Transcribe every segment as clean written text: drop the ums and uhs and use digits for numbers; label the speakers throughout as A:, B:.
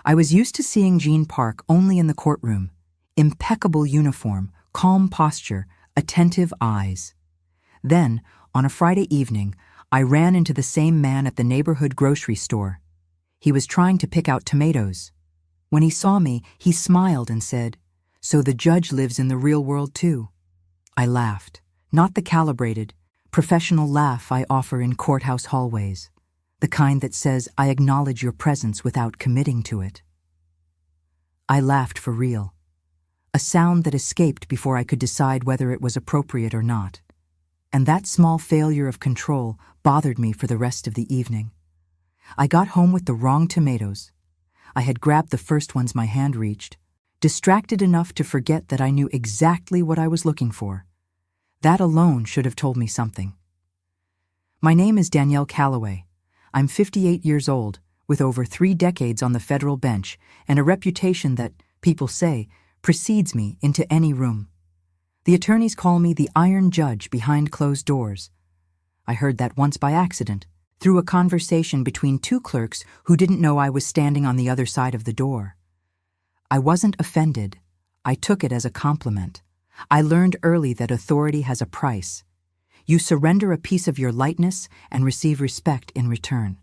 A: I was used to seeing Jean Park only in the courtroom. Impeccable uniform, calm posture, attentive eyes. Then, on a Friday evening, I ran into the same man at the neighborhood grocery store. He was trying to pick out tomatoes. When he saw me, he smiled and said, "So the judge lives in the real world too." I laughed, not the calibrated, professional laugh I offer in courthouse hallways, the kind that says I acknowledge your presence without committing to it. I laughed for real, a sound that escaped before I could decide whether it was appropriate or not. And that small failure of control bothered me for the rest of the evening. I got home with the wrong tomatoes. I had grabbed the first ones my hand reached, distracted enough to forget that I knew exactly what I was looking for. That alone should have told me something. My name is Danielle Calloway. I'm 58 years old, with over 3 decades on the federal bench and a reputation that, people say, precedes me into any room. The attorneys call me the Iron Judge behind closed doors. I heard that once by accident, through a conversation between 2 clerks who didn't know I was standing on the other side of the door. I wasn't offended. I took it as a compliment. I learned early that authority has a price. You surrender a piece of your lightness and receive respect in return.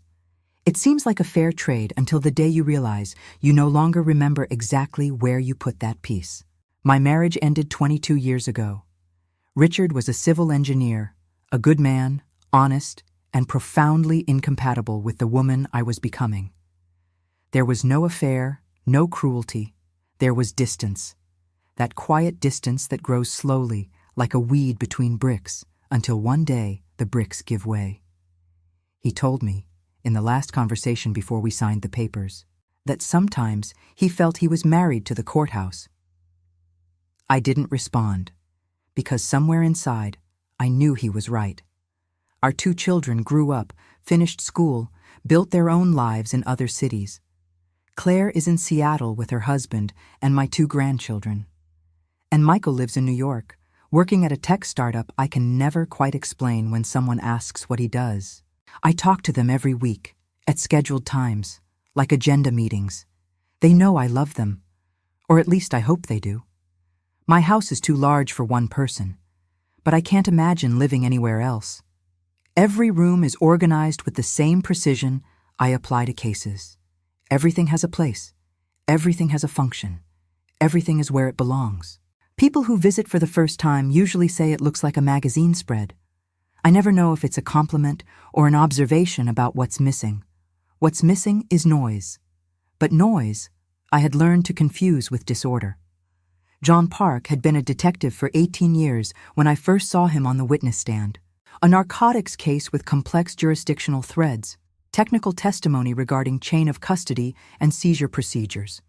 A: It seems like a fair trade until the day you realize you no longer remember exactly where you put that piece. My marriage ended 22 years ago. Richard was a civil engineer, a good man, honest, and profoundly incompatible with the woman I was becoming. There was no affair, no cruelty. There was distance. That quiet distance that grows slowly, like a weed between bricks, until one day the bricks give way. He told me, in the last conversation before we signed the papers, that sometimes he felt he was married to the courthouse. I didn't respond, because somewhere inside, I knew he was right. Our 2 children grew up, finished school, built their own lives in other cities. Claire is in Seattle with her husband and my 2 grandchildren. And Michael lives in New York, working at a tech startup I can never quite explain when someone asks what he does. I talk to them every week, at scheduled times, like agenda meetings. They know I love them, or at least I hope they do. My house is too large for one person, but I can't imagine living anywhere else. Every room is organized with the same precision I apply to cases. Everything has a place. Everything has a function. Everything is where it belongs. People who visit for the first time usually say it looks like a magazine spread. I never know if it's a compliment or an observation about what's missing. What's missing is noise. But noise, I had learned to confuse with disorder. John Park had been a detective for 18 years when I first saw him on the witness stand. A narcotics case with complex jurisdictional threads, technical testimony regarding chain of custody and seizure procedures.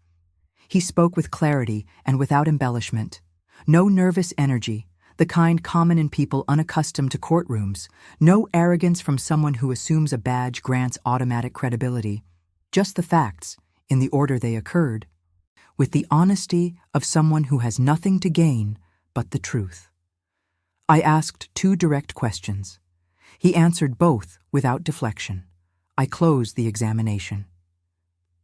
A: He spoke with clarity and without embellishment. No nervous energy, the kind common in people unaccustomed to courtrooms. No arrogance from someone who assumes a badge grants automatic credibility. Just the facts, in the order they occurred, with the honesty of someone who has nothing to gain but the truth. I asked 2 direct questions. He answered both without deflection. I closed the examination.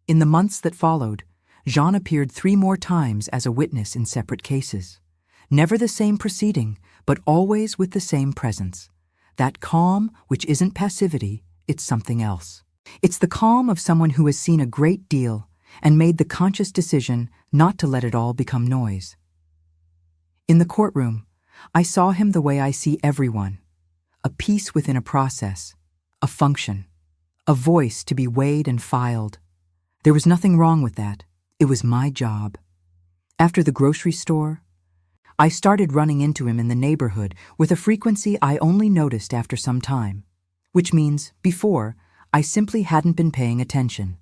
A: In the months that followed, Jean appeared 3 more times as a witness in separate cases. Never the same proceeding, but always with the same presence. That calm, which isn't passivity, it's something else. It's the calm of someone who has seen a great deal and made the conscious decision not to let it all become noise. In the courtroom, I saw him the way I see everyone, a piece within a process, a function, a voice to be weighed and filed. There was nothing wrong with that. It was my job. After the grocery store, I started running into him in the neighborhood with a frequency I only noticed after some time, which means, before, I simply hadn't been paying attention.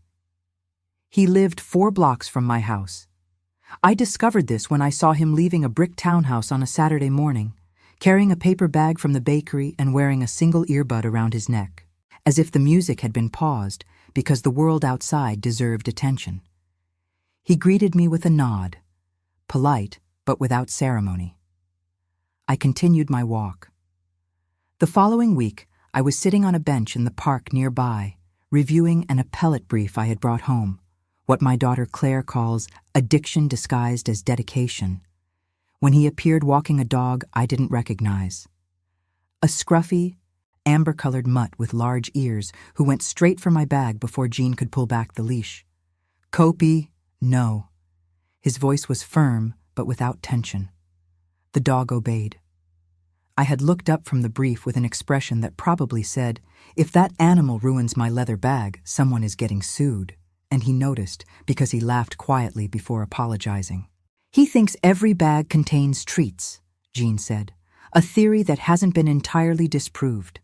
A: He lived 4 blocks from my house. I discovered this when I saw him leaving a brick townhouse on a Saturday morning, carrying a paper bag from the bakery and wearing a single earbud around his neck, as if the music had been paused because the world outside deserved attention. He greeted me with a nod, polite but without ceremony. I continued my walk. The following week, I was sitting on a bench in the park nearby, reviewing an appellate brief I had brought home, what my daughter Claire calls addiction disguised as dedication, when he appeared walking a dog I didn't recognize. A scruffy, amber-colored mutt with large ears who went straight for my bag before Jean could pull back the leash. Kopi, no. His voice was firm, but without tension. The dog obeyed. I had looked up from the brief with an expression that probably said, "If that animal ruins my leather bag, someone is getting sued." And he noticed, because he laughed quietly before apologizing. "He thinks every bag contains treats," Jean said, a theory that hasn't been entirely disproved.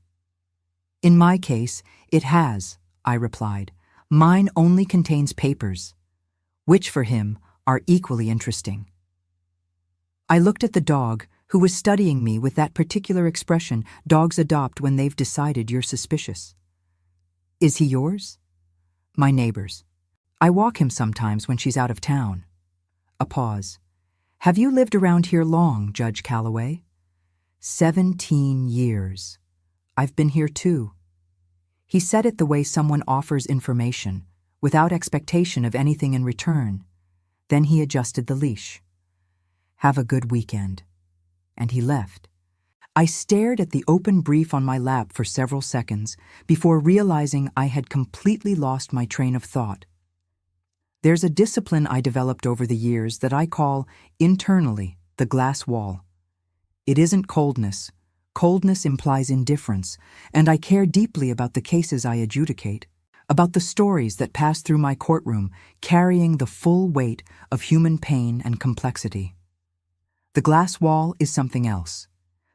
A: "In my case, it has," I replied. "Mine only contains papers," which for him are equally interesting. I looked at the dog, who was studying me with that particular expression dogs adopt when they've decided you're suspicious. "Is he yours?" "My neighbor's. I walk him sometimes when she's out of town." A pause. "Have you lived around here long, Judge Calloway?" 17 years. "I've been here too." He said it the way someone offers information, without expectation of anything in return. Then he adjusted the leash. "Have a good weekend." And he left. I stared at the open brief on my lap for several seconds before realizing I had completely lost my train of thought. There's a discipline I developed over the years that I call, internally, the glass wall. It isn't coldness. Coldness implies indifference, and I care deeply about the cases I adjudicate, about the stories that pass through my courtroom, carrying the full weight of human pain and complexity. The glass wall is something else,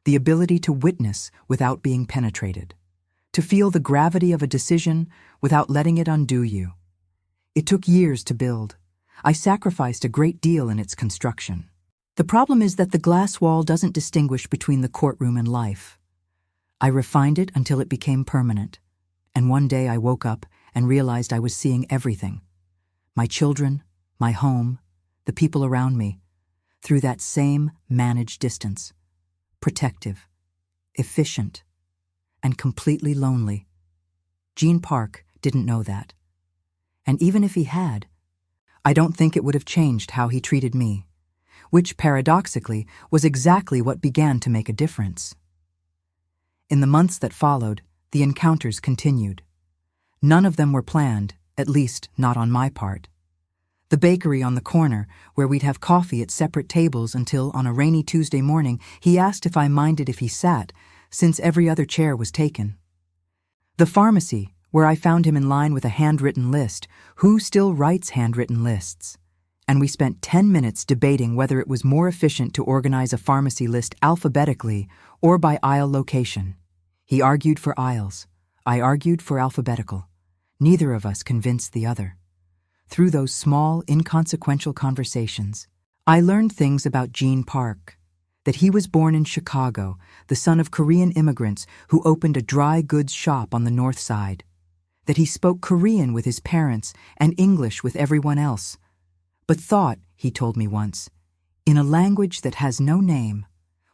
A: the ability to witness without being penetrated, to feel the gravity of a decision without letting it undo you. It took years to build. I sacrificed a great deal in its construction. The problem is that the glass wall doesn't distinguish between the courtroom and life. I refined it until it became permanent, and one day I woke up and realized I was seeing everything. My children, my home, the people around me, through that same managed distance. Protective, efficient, and completely lonely. Gene Park didn't know that. And even if he had, I don't think it would have changed how he treated me, which paradoxically was exactly what began to make a difference. In the months that followed, the encounters continued. None of them were planned, at least not on my part. The bakery on the corner, where we'd have coffee at separate tables until, on a rainy Tuesday morning, he asked if I minded if he sat, since every other chair was taken. The pharmacy, where I found him in line with a handwritten list. Who still writes handwritten lists? And we spent 10 minutes debating whether it was more efficient to organize a pharmacy list alphabetically or by aisle location. He argued for aisles. I argued for alphabetical. Neither of us convinced the other. Through those small, inconsequential conversations, I learned things about Gene Park, that he was born in Chicago, the son of Korean immigrants who opened a dry goods shop on the North Side, that he spoke Korean with his parents and English with everyone else, but thought, he told me once, in a language that has no name,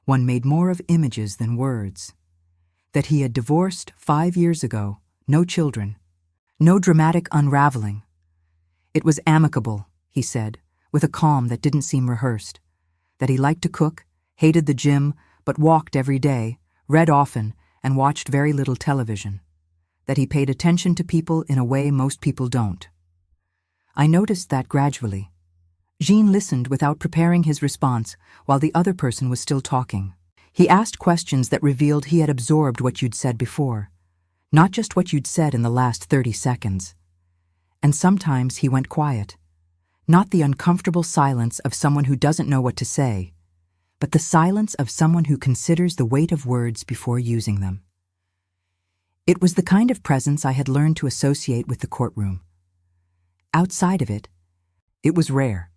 A: one made more of images than words, that he had divorced 5 years ago, no children, no dramatic unraveling. It was amicable, he said, with a calm that didn't seem rehearsed, that he liked to cook, hated the gym, but walked every day, read often, and watched very little television, that he paid attention to people in a way most people don't. I noticed that gradually. Jean listened without preparing his response while the other person was still talking. He asked questions that revealed he had absorbed what you'd said before, not just what you'd said in the last 30 seconds. And sometimes he went quiet, not the uncomfortable silence of someone who doesn't know what to say, but the silence of someone who considers the weight of words before using them. It was the kind of presence I had learned to associate with the courtroom. Outside of it, it was rare.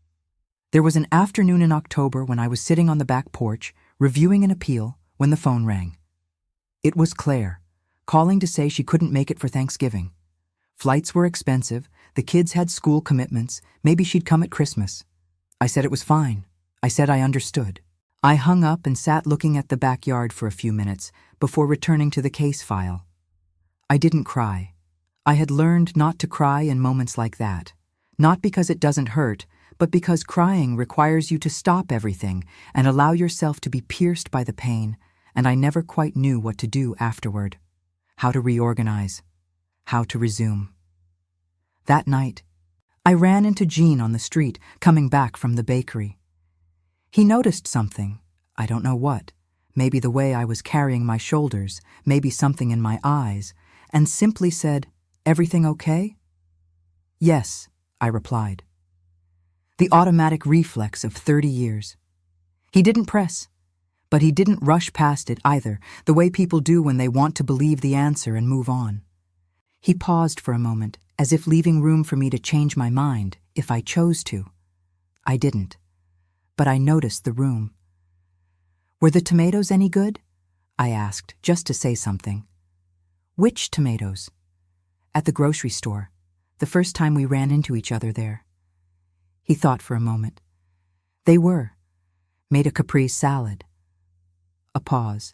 A: There was an afternoon in October when I was sitting on the back porch, reviewing an appeal, when the phone rang. It was Claire, calling to say she couldn't make it for Thanksgiving. Flights were expensive, the kids had school commitments, maybe she'd come at Christmas. I said it was fine. I said I understood. I hung up and sat looking at the backyard for a few minutes before returning to the case file. I didn't cry. I had learned not to cry in moments like that, Not because it doesn't hurt, but because crying requires you to stop everything and allow yourself to be pierced by the pain, and I never quite knew what to do afterward. How to reorganize. How to resume. That night, I ran into Jean on the street, coming back from the bakery. He noticed something, I don't know what, maybe the way I was carrying my shoulders, maybe something in my eyes, and simply said, "Everything okay?" "Yes," I replied. The automatic reflex of 30 years. He didn't press, but he didn't rush past it either, the way people do when they want to believe the answer and move on. He paused for a moment, as if leaving room for me to change my mind, if I chose to. I didn't, but I noticed the room. "Were the tomatoes any good?" I asked, just to say something. "Which tomatoes?" "At the grocery store, the first time we ran into each other there." He thought for a moment. "They were. Made a caprese salad." A pause.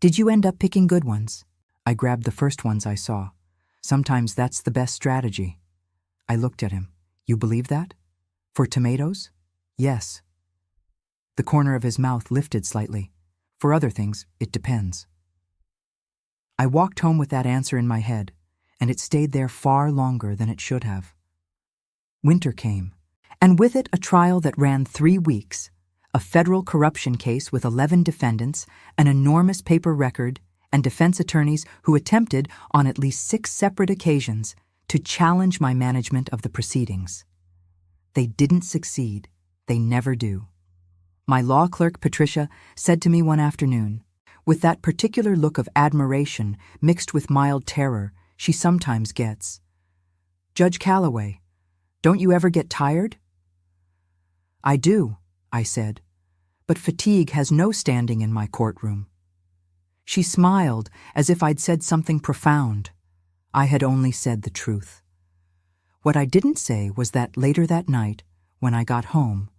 A: "Did you end up picking good ones?" "I grabbed the first ones I saw. Sometimes that's the best strategy." I looked at him. "You believe that? For tomatoes?" "Yes." The corner of his mouth lifted slightly. "For other things, it depends." I walked home with that answer in my head, and it stayed there far longer than it should have. Winter came, and with it a trial that ran 3 weeks, a federal corruption case with 11 defendants, an enormous paper record, and defense attorneys who attempted, on at least 6 separate occasions, to challenge my management of the proceedings. They didn't succeed. They never do. My law clerk, Patricia, said to me one afternoon, with that particular look of admiration mixed with mild terror she sometimes gets, "Judge Calloway, don't you ever get tired?" "I do," I said, "but fatigue has no standing in my courtroom." She smiled as if I'd said something profound. I had only said the truth. What I didn't say was that later that night, when I got home,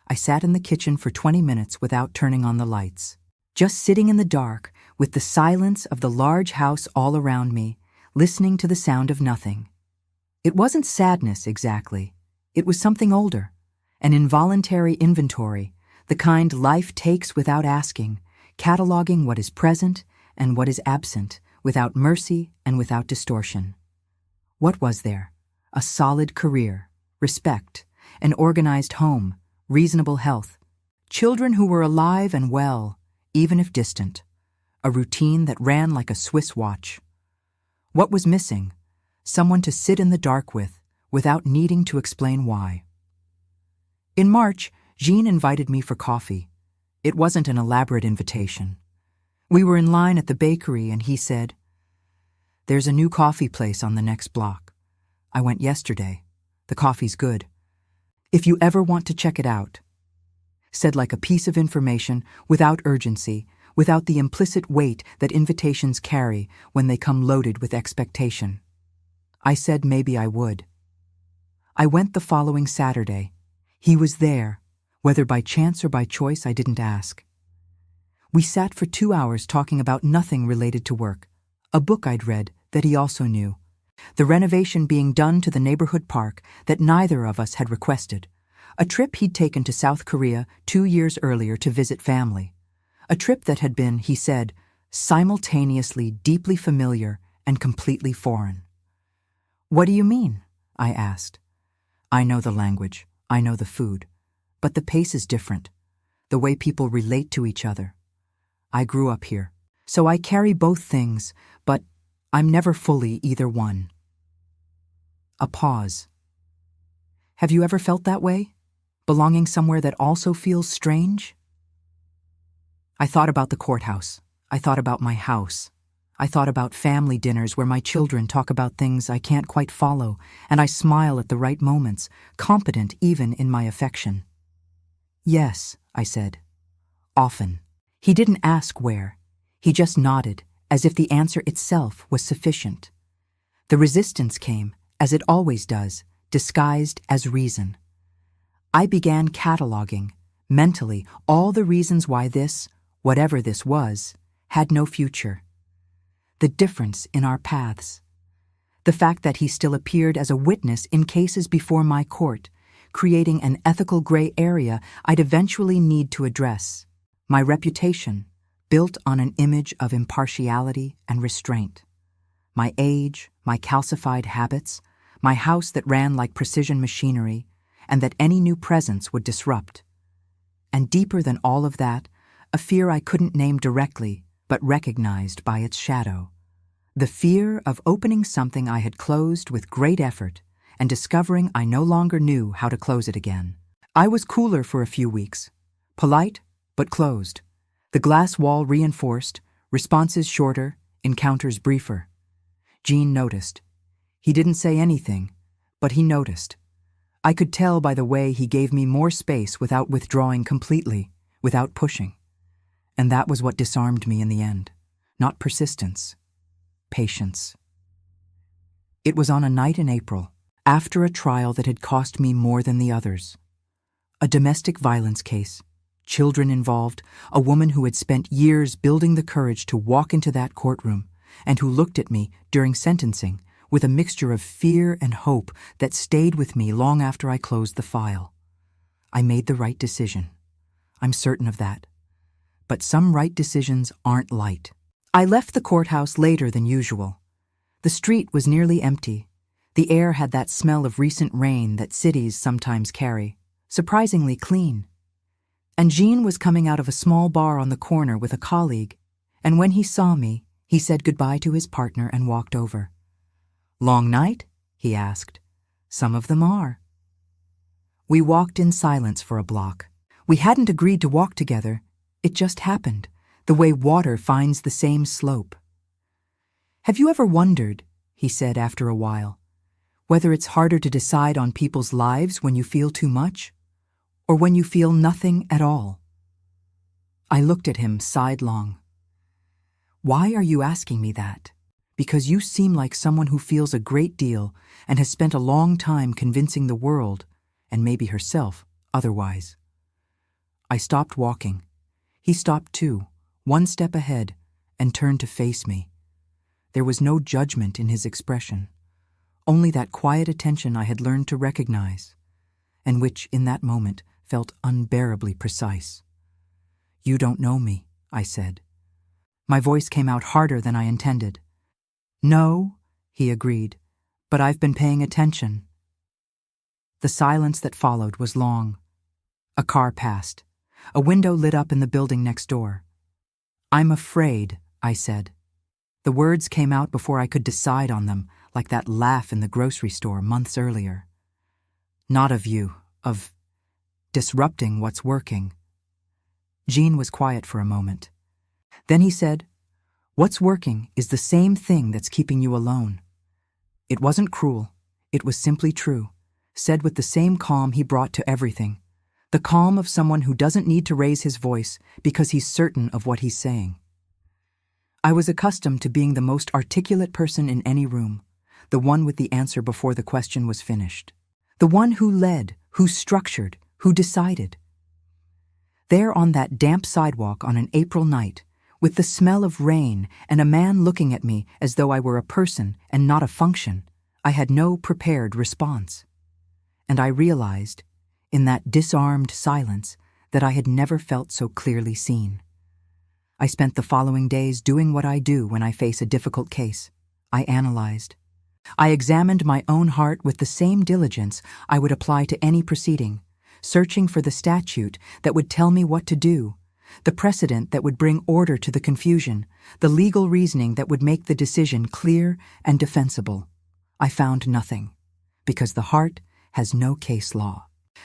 A: I sat in the kitchen for 20 minutes without turning on the lights, just sitting in the dark with the silence of the large house all around me, listening to the sound of nothing. It wasn't sadness exactly. It was something older, an involuntary inventory, the kind life takes without asking, cataloging what is present and what is absent, without mercy and without distortion. What was there? A solid career, respect, an organized home, reasonable health, children who were alive and well, even if distant, a routine that ran like a Swiss watch. What was missing? Someone to sit in the dark with, without needing to explain why. In March, Jean invited me for coffee. It wasn't an elaborate invitation. We were in line at the bakery and he said, "There's a new coffee place on the next block. I went yesterday. The coffee's good. If you ever want to check it out." Said like a piece of information, without urgency, without the implicit weight that invitations carry when they come loaded with expectation. I said maybe I would. I went the following Saturday. He was there. Whether by chance or by choice, I didn't ask. We sat for 2 hours talking about nothing related to work, a book I'd read that he also knew, the renovation being done to the neighborhood park that neither of us had requested, a trip he'd taken to South Korea 2 years earlier to visit family, a trip that had been, he said, simultaneously deeply familiar and completely foreign. "What do you mean?" I asked. "I know the language, I know the food, but the pace is different, the way people relate to each other. I grew up here, so I carry both things, but I'm never fully either one." A pause. Have you ever felt that way? Belonging somewhere that also feels strange? I thought about the courthouse. I thought about my house. I thought about family dinners where my children talk about things I can't quite follow, and I smile at the right moments, competent even in my affection. "Yes," I said. "Often." He didn't ask where. He just nodded, as if the answer itself was sufficient. The resistance came, as it always does, disguised as reason. I began cataloging, mentally, all the reasons why this, whatever this was, had no future. The difference in our paths. The fact that he still appeared as a witness in cases before my court, creating an ethical gray area I'd eventually need to address. My reputation, built on an image of impartiality and restraint. My age, my calcified habits, my house that ran like precision machinery, and that any new presence would disrupt. And deeper than all of that, a fear I couldn't name directly, but recognized by its shadow. The fear of opening something I had closed with great effort and discovering I no longer knew how to close it again. I was cooler for a few weeks. Polite, but closed. The glass wall reinforced, responses shorter, encounters briefer. Gene noticed. He didn't say anything, but he noticed. I could tell by the way he gave me more space without withdrawing completely, without pushing. And that was what disarmed me in the end. Not persistence. Patience. It was on a night in April, after a trial that had cost me more than the others. A domestic violence case, children involved, a woman who had spent years building the courage to walk into that courtroom, and who looked at me during sentencing with a mixture of fear and hope that stayed with me long after I closed the file. I made the right decision. I'm certain of that. But some right decisions aren't light. I left the courthouse later than usual. The street was nearly empty. The air had that smell of recent rain that cities sometimes carry, surprisingly clean. And Gene was coming out of a small bar on the corner with a colleague, and when he saw me, he said goodbye to his partner and walked over. "Long night?" he asked. "Some of them are." We walked in silence for a block. We hadn't agreed to walk together. It just happened, the way water finds the same slope. "Have you ever wondered," he said after a while, "whether it's harder to decide on people's lives when you feel too much, or when you feel nothing at all?" I looked at him sidelong. "Why are you asking me that? Because you seem like someone who feels a great deal and has spent a long time convincing the world, and maybe herself, otherwise." I stopped walking. He stopped too, one step ahead, and turned to face me. There was no judgment in his expression, only that quiet attention I had learned to recognize, and which, in that moment, felt unbearably precise. "You don't know me," I said. My voice came out harder than I intended. "No," he agreed, "but I've been paying attention." The silence that followed was long. A car passed. A window lit up in the building next door. "I'm afraid," I said. The words came out before I could decide on them, like that laugh in the grocery store months earlier. "Not of you, of disrupting what's working." Gene was quiet for a moment. Then he said, "What's working is the same thing that's keeping you alone." It wasn't cruel. It was simply true, said with the same calm he brought to everything. The calm of someone who doesn't need to raise his voice because he's certain of what he's saying. I was accustomed to being the most articulate person in any room, the one with the answer before the question was finished, the one who led, who structured, who decided. There on that damp sidewalk on an April night, with the smell of rain and a man looking at me as though I were a person and not a function, I had no prepared response. And I realized, in that disarmed silence, that I had never felt so clearly seen. I spent the following days doing what I do when I face a difficult case. I analyzed. I examined my own heart with the same diligence I would apply to any proceeding, searching for the statute that would tell me what to do, the precedent that would bring order to the confusion, the legal reasoning that would make the decision clear and defensible. I found nothing, because the heart has no case law.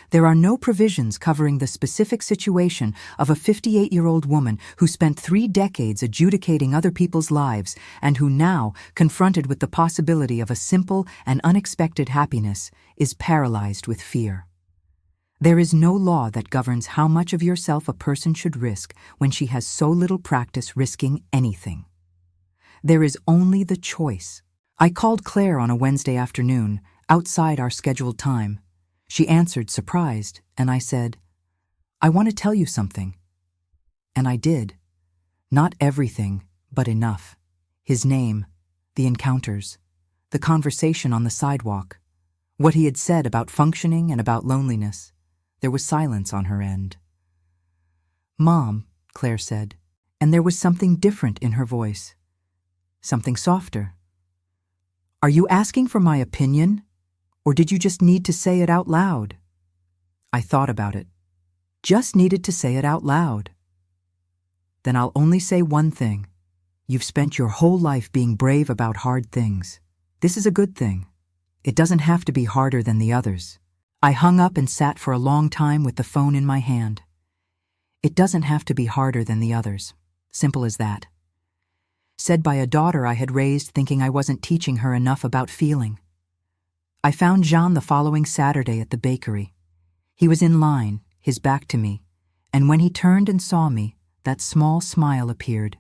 A: There are no provisions covering the specific situation of a 58-year-old woman who spent 3 decades adjudicating other people's lives and who now, confronted with the possibility of a simple and unexpected happiness, is paralyzed with fear. There is no law that governs how much of yourself a person should risk when she has so little practice risking anything. There is only the choice. I called Claire on a Wednesday afternoon, outside our scheduled time. She answered, surprised, and I said, "I want to tell you something." And I did. Not everything, but enough. His name, the encounters, the conversation on the sidewalk, what he had said about functioning and about loneliness. There was silence on her end. "Mom," Claire said, and there was something different in her voice. Something softer. "Are you asking for my opinion? Or did you just need to say it out loud?" I thought about it. Just needed to say it out loud. "Then I'll only say one thing. You've spent your whole life being brave about hard things. This is a good thing. It doesn't have to be harder than the others." I hung up and sat for a long time with the phone in my hand. It doesn't have to be harder than the others. Simple as that. Said by a daughter I had raised thinking I wasn't teaching her enough about feeling. I found Jean the following Saturday at the bakery. He was in line, his back to me, and when he turned and saw me, that small smile appeared.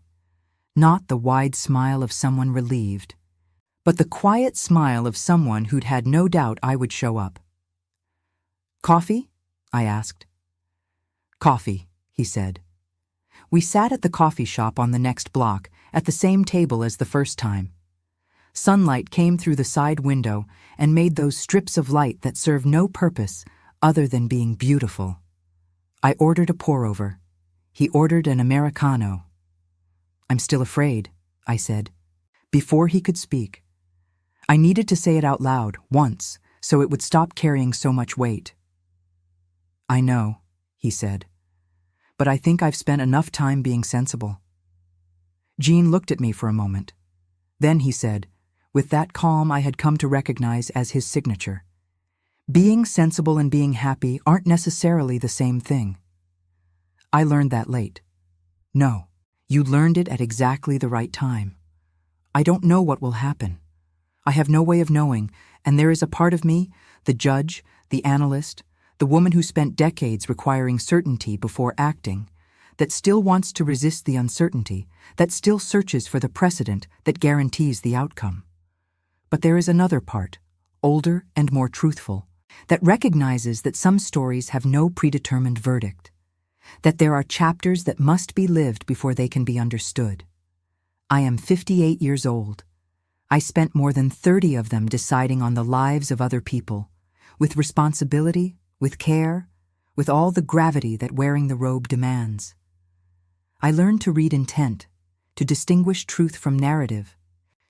A: Not the wide smile of someone relieved, but the quiet smile of someone who'd had no doubt I would show up. "Coffee?" I asked. "Coffee," he said. We sat at the coffee shop on the next block, at the same table as the first time. Sunlight came through the side window and made those strips of light that serve no purpose other than being beautiful. I ordered a pour-over. He ordered an Americano. "I'm still afraid," I said, before he could speak. I needed to say it out loud, once, so it would stop carrying so much weight. "I know," he said, "but I think I've spent enough time being sensible." Jean looked at me for a moment. Then he said, with that calm I had come to recognize as his signature, "Being sensible and being happy aren't necessarily the same thing." I learned that late. No, you learned it at exactly the right time. I don't know what will happen. I have no way of knowing, and there is a part of me, the judge, the analyst, the woman who spent decades requiring certainty before acting, that still wants to resist the uncertainty, that still searches for the precedent that guarantees the outcome. But there is another part, older and more truthful, that recognizes that some stories have no predetermined verdict, that there are chapters that must be lived before they can be understood. I am 58 years old. I spent more than 30 of them deciding on the lives of other people, with responsibility, with care, with all the gravity that wearing the robe demands. I learned to read intent, to distinguish truth from narrative,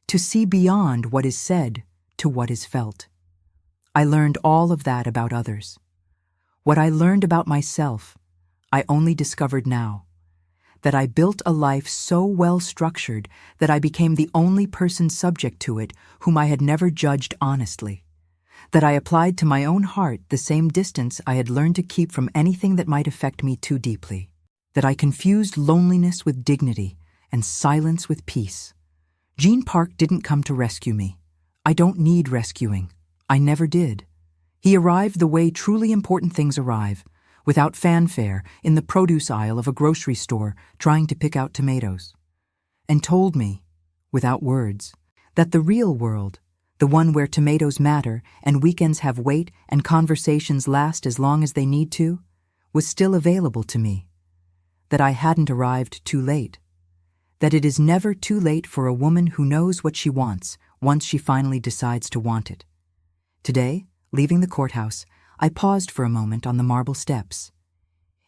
A: to see beyond what is said to what is felt. I learned all of that about others. What I learned about myself, I only discovered now, that I built a life so well structured that I became the only person subject to it whom I had never judged honestly, that I applied to my own heart the same distance I had learned to keep from anything that might affect me too deeply, that I confused loneliness with dignity and silence with peace. Gene Park didn't come to rescue me. I don't need rescuing. I never did. He arrived the way truly important things arrive, without fanfare, in the produce aisle of a grocery store trying to pick out tomatoes, and told me, without words, that the real world, the one where tomatoes matter and weekends have weight and conversations last as long as they need to, was still available to me, that I hadn't arrived too late, that it is never too late for a woman who knows what she wants once she finally decides to want it. Today, leaving the courthouse, I paused for a moment on the marble steps.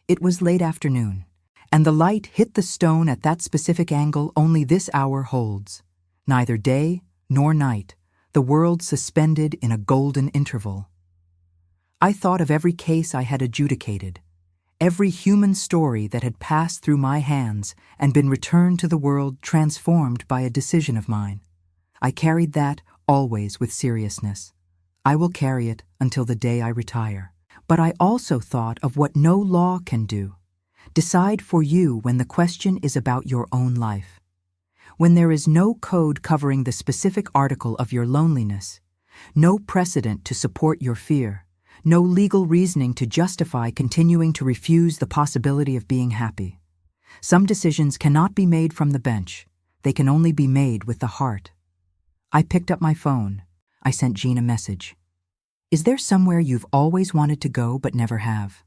A: It was late afternoon, and the light hit the stone at that specific angle only this hour holds. Neither day nor night, the world suspended in a golden interval. I thought of every case I had adjudicated, every human story that had passed through my hands and been returned to the world transformed by a decision of mine. I carried that always with seriousness. I will carry it until the day I retire. But I also thought of what no law can do. Decide for you when the question is about your own life. When there is no code covering the specific article of your loneliness, no precedent to support your fear, no legal reasoning to justify continuing to refuse the possibility of being happy. Some decisions cannot be made from the bench. They can only be made with the heart. I picked up my phone. I sent Jean a message. "Is there somewhere you've always wanted to go but never have?"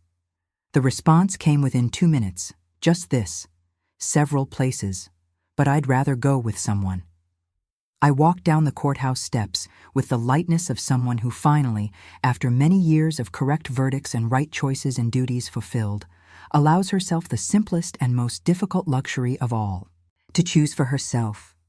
A: The response came within 2 minutes. Just this. Several places. But I'd rather go with someone. I walked down the courthouse steps with the lightness of someone who finally, after many years of correct verdicts and right choices and duties fulfilled, allows herself the simplest and most difficult luxury of all, to choose for herself.